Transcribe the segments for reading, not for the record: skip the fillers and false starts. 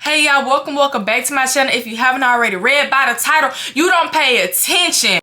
Hey y'all, welcome back to my channel. If you haven't already read by the title, you don't pay attention.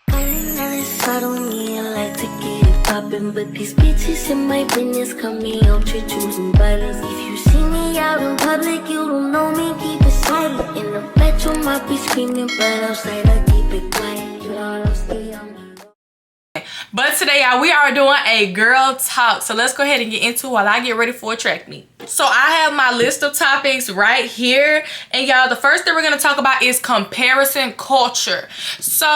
I don't like to get it poppin', but these bitches in my business come me out to choosing violence. If you see me out in public, you don't know me, keep it silent. In the bedroom, I be screaming, but outside I keep it quiet. You all stay on me. But today, y'all, we are doing a girl talk. So let's go ahead and get into it while I get ready for a track meet. So I have my list of topics right here. And y'all, the first thing we're going to talk about is comparison culture. So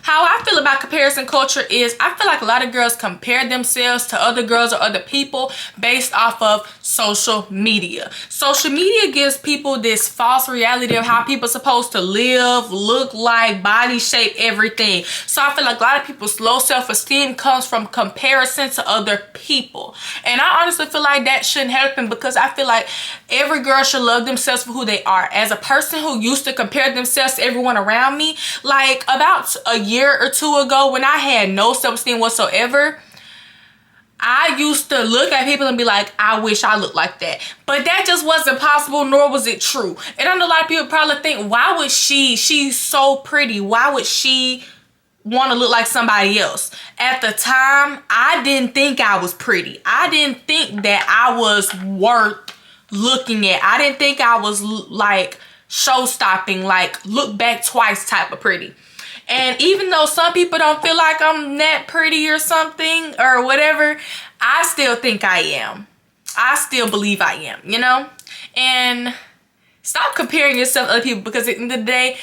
how I feel about comparison culture is I feel like a lot of girls compare themselves to other girls or other people based off of social media. Social media gives people this false reality of how people are supposed to live, look like, body shape, everything. So I feel like a lot of people's low self-esteem comes from comparison to other people. And I honestly feel like that shouldn't happen because I feel like every girl should love themselves for who they are. As a person who used to compare themselves to everyone around me, like about a year or two ago when I had no self-esteem whatsoever, I used to look at people and be like, I wish I looked like that. But that just wasn't possible, nor was it true. And I know a lot of people probably think, why would she's so pretty. Why would she want to look like somebody else? At the time, I didn't think I was pretty. I didn't think that I was worth looking at. I didn't think I was like show-stopping, like look back twice type of pretty. And even though some people don't feel like I'm that pretty or something or whatever, I still think I am. I still believe I am, you know? And stop comparing yourself to other people, because at the end of the day,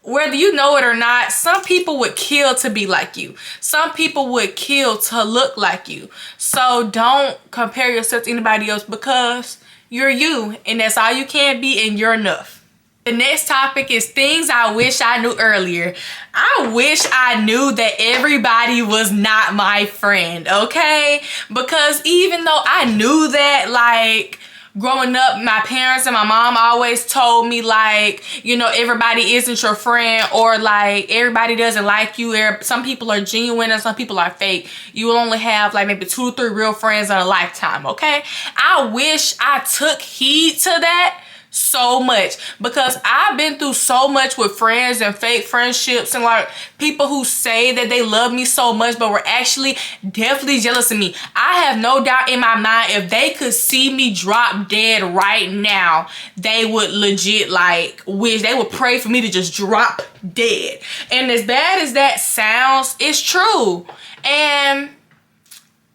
whether you know it or not, some people would kill to be like you. Some people would kill to look like you. So don't compare yourself to anybody else, because you're you and that's all you can be, and you're enough. The next topic is things I wish I knew earlier. I wish I knew that everybody was not my friend, okay? Because even though I knew that, like, growing up, my parents and my mom always told me, like, you know, everybody isn't your friend, or like everybody doesn't like you. Some people are genuine and some people are fake. You will only have like maybe 2 or 3 real friends in a lifetime, okay? I wish I took heed to that so much, because I've been through so much with friends and fake friendships and like people who say that they love me so much but were actually definitely jealous of me. I have no doubt in my mind, if they could see me drop dead right now, they would legit like wish, they would pray for me to just drop dead. And as bad as that sounds, it's true. And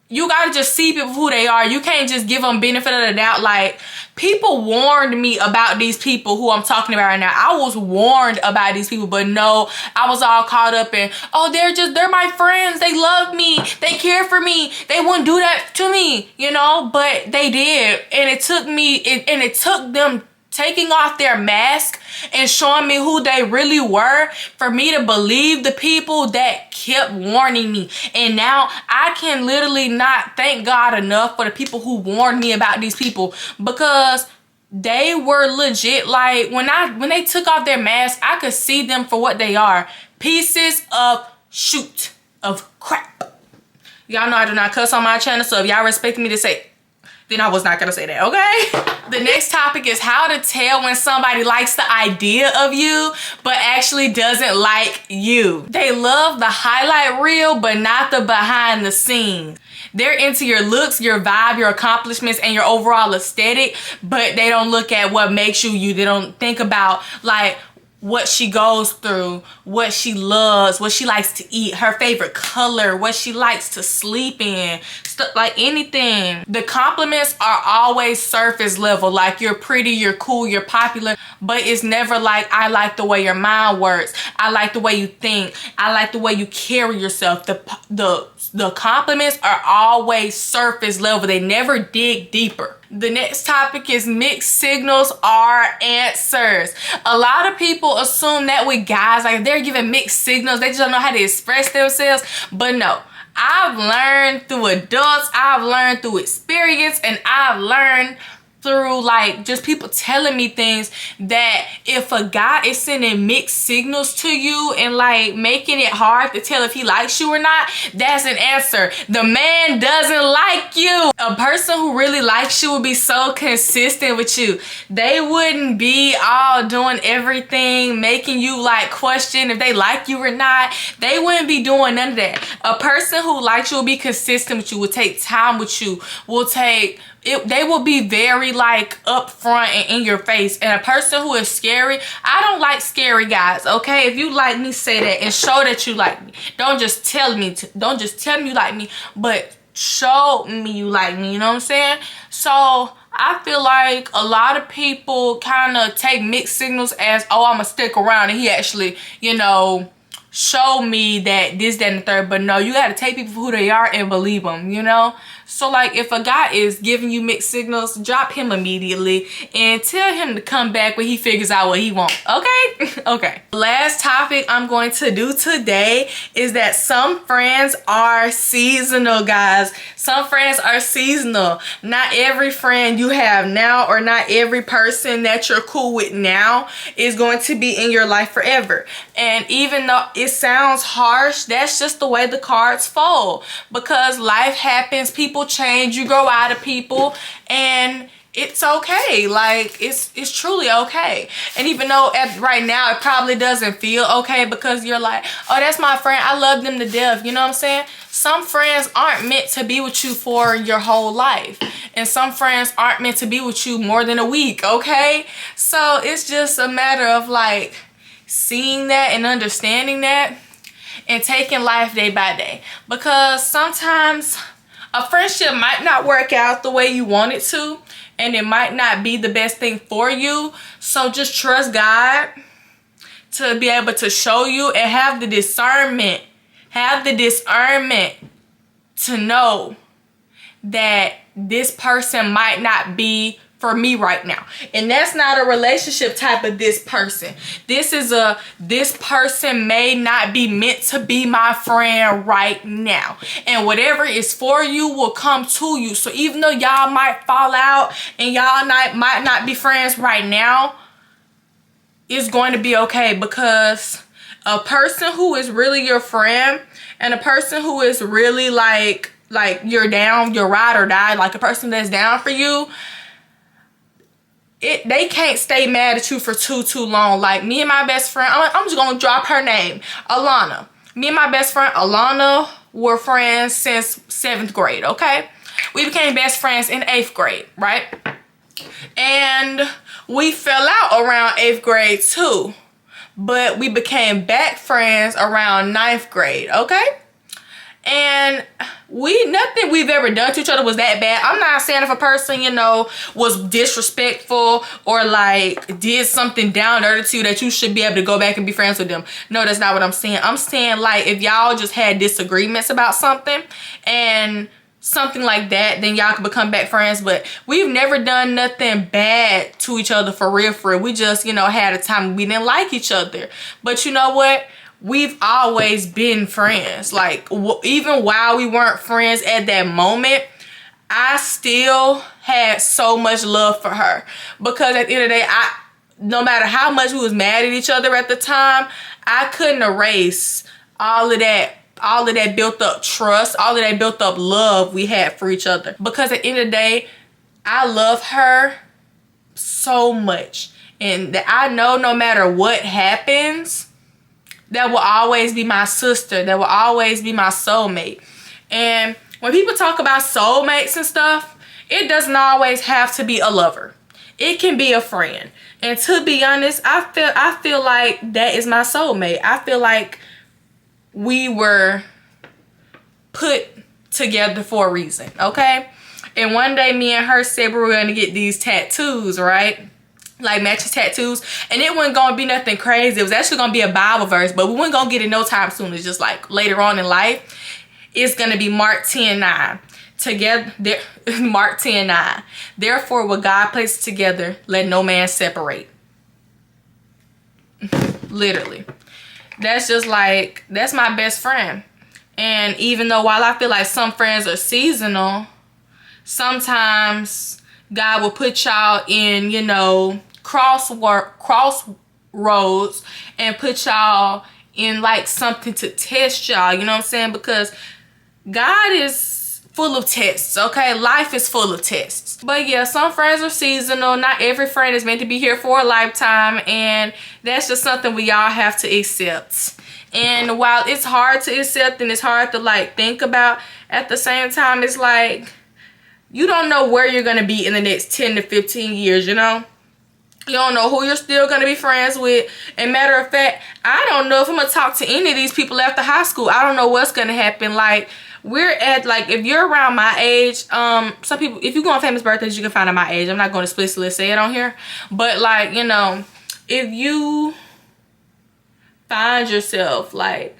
you gotta just see people who they are. You can't just give them benefit of the doubt. Like, people warned me about these people who I'm talking about right now. I was warned about these people, but no, I was all caught up in, oh, they're my friends. They love me. They care for me. They wouldn't do that to me, you know, but they did. And it took them taking off their mask and showing me who they really were for me to believe the people that kept warning me. And now I can literally not thank God enough for the people who warned me about these people, because they were legit. Like, when they took off their mask, I could see them for what they are. Pieces of shoot of crap. Y'all know I do not cuss on my channel, so if y'all respect me to say, then I was not gonna say that, okay? The next topic is how to tell when somebody likes the idea of you but actually doesn't like you. They love the highlight reel but not the behind the scenes. They're into your looks, your vibe, your accomplishments, and your overall aesthetic, but they don't look at what makes you you. They don't think about like what she goes through, what she loves, what she likes to eat, her favorite color, what she likes to sleep in, stuff like anything. The compliments are always surface level, like you're pretty, you're cool, you're popular, but it's never like, I like the way your mind works, I like the way you think, I like the way you carry yourself. The compliments are always surface level. They never dig deeper. The next topic is mixed signals are answers. A lot of people assume that with guys, like they're giving mixed signals, they just don't know how to express themselves. But no, I've learned through adults, I've learned through experience, and I've learned through like just people telling me things that if a guy is sending mixed signals to you and like making it hard to tell if he likes you or not, that's an answer. The man doesn't like you. A person who really likes you will be so consistent with you. They wouldn't be all doing everything, making you like question if they like you or not. They wouldn't be doing none of that. A person who likes you will be consistent with you, will take time with you, will take it, they will be very like upfront and in your face. And a person who is scary, I don't like scary guys, okay? If you like me, say that and show that you like me. Don't just tell me you like me, but show me you like me, you know what I'm saying? So I feel like a lot of people kind of take mixed signals as, oh, I'm gonna stick around, and he actually, you know, show me that this, that, and the third. But no, you got to take people for who they are and believe them, you know? So like if a guy is giving you mixed signals, drop him immediately and tell him to come back when he figures out what he wants, okay? Okay. Last topic I'm going to do today is that some friends are seasonal, guys. Some friends are seasonal. Not every friend you have now, or not every person that you're cool with now, is going to be in your life forever. And even though it sounds harsh, that's just the way the cards fold, because life happens, people change, you grow out of people, and it's okay. Like it's truly okay. And even though right now it probably doesn't feel okay, because you're like, oh, that's my friend, I love them to death, you know what I'm saying? Some friends aren't meant to be with you for your whole life, and some friends aren't meant to be with you more than a week, okay? So it's just a matter of like seeing that and understanding that and taking life day by day, because sometimes a friendship might not work out the way you want it to, and it might not be the best thing for you. So just trust God to be able to show you, and have the discernment to know that this person might not be for me right now. And that's not a relationship type of this person. This person may not be meant to be my friend right now. And whatever is for you will come to you. So even though y'all might fall out and y'all might not be friends right now, it's going to be okay, because a person who is really your friend, and a person who is really like you're down, you're ride or die, like a person that's down for you, they can't stay mad at you for too long. Like me and my best friend, I'm just gonna drop her name, Alana. Me and my best friend Alana were friends since 7th grade, okay? We became best friends in 8th grade, right? And we fell out around 8th grade too, but we became back friends around 9th grade, okay? And nothing we've ever done to each other was that bad. I'm not saying if a person, you know, was disrespectful or like did something down dirty to you that you should be able to go back and be friends with them. No, that's not what I'm saying. I'm saying like if y'all just had disagreements about something and something like that, then y'all can become back friends. But we've never done nothing bad to each other for real. We just, you know, had a time we didn't like each other. But you know what? We've always been friends. Like even while we weren't friends at that moment, I still had so much love for her, because at the end of the day, no matter how much we was mad at each other at the time, I couldn't erase all of that built up trust, all of that built up love we had for each other. Because at the end of the day, I love her so much, and that I know no matter what happens, that will always be my sister. That will always be my soulmate. And when people talk about soulmates and stuff, it doesn't always have to be a lover. It can be a friend. And to be honest, I feel like that is my soulmate. I feel like we were put together for a reason, okay? And one day me and her said we were going to get these tattoos, right? Like matching tattoos, and it wasn't gonna be nothing crazy. It was actually gonna be a Bible verse, but we weren't gonna get it no time soon. It's just like later on in life. It's gonna be Mark 10:9. Together, Mark 10:9. Therefore, what God places together, let no man separate. Literally, that's just like, that's my best friend. And even though while I feel like some friends are seasonal, sometimes God will put y'all in, you know, crossroads and put y'all in like something to test y'all, you know what I'm saying? Because God is full of tests, okay? Life is full of tests. But yeah, some friends are seasonal. Not every friend is meant to be here for a lifetime, and that's just something we all have to accept. And while it's hard to accept and it's hard to like think about, at the same time, it's like you don't know where you're gonna be in the next 10 to 15 years, you know? You don't know who you're still going to be friends with. And matter of fact, I don't know if I'm going to talk to any of these people after high school. I don't know what's going to happen. Like, we're at, like, if you're around my age, some people, if you go on famous birthdays, you can find out my age. I'm not going to explicitly say it on here. But, like, you know, if you find yourself, like,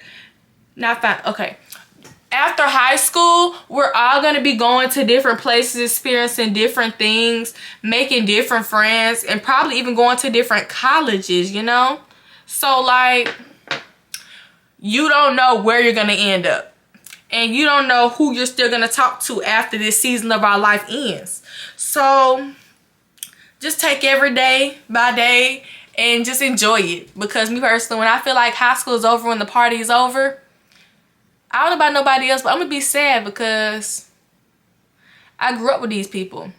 after high school, we're all going to be going to different places, experiencing different things, making different friends, and probably even going to different colleges, you know? So, like, you don't know where you're going to end up. And you don't know who you're still going to talk to after this season of our life ends. So, just take every day by day and just enjoy it. Because me personally, when I feel like high school is over, when the party is over, I don't know about nobody else, but I'm going to be sad because I grew up with these people.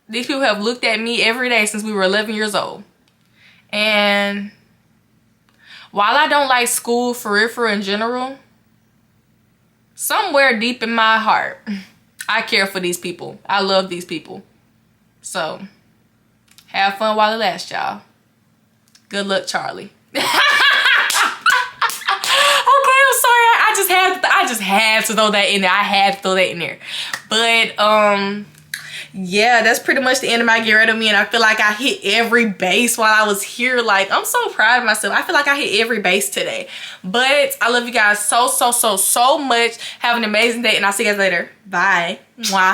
These people have looked at me every day since we were 11 years old. And while I don't like school for real in general, somewhere deep in my heart, I care for these people. I love these people. So, have fun while it lasts, y'all. Good luck, Charlie. I just had to throw that in there. I had to throw that in there. But yeah, that's pretty much the end of my Get Rid of Me. And I feel like I hit every base while I was here. Like, I'm so proud of myself. I feel like I hit every base today. But I love you guys so much. Have an amazing day, and I'll see you guys later. Bye. Mwah.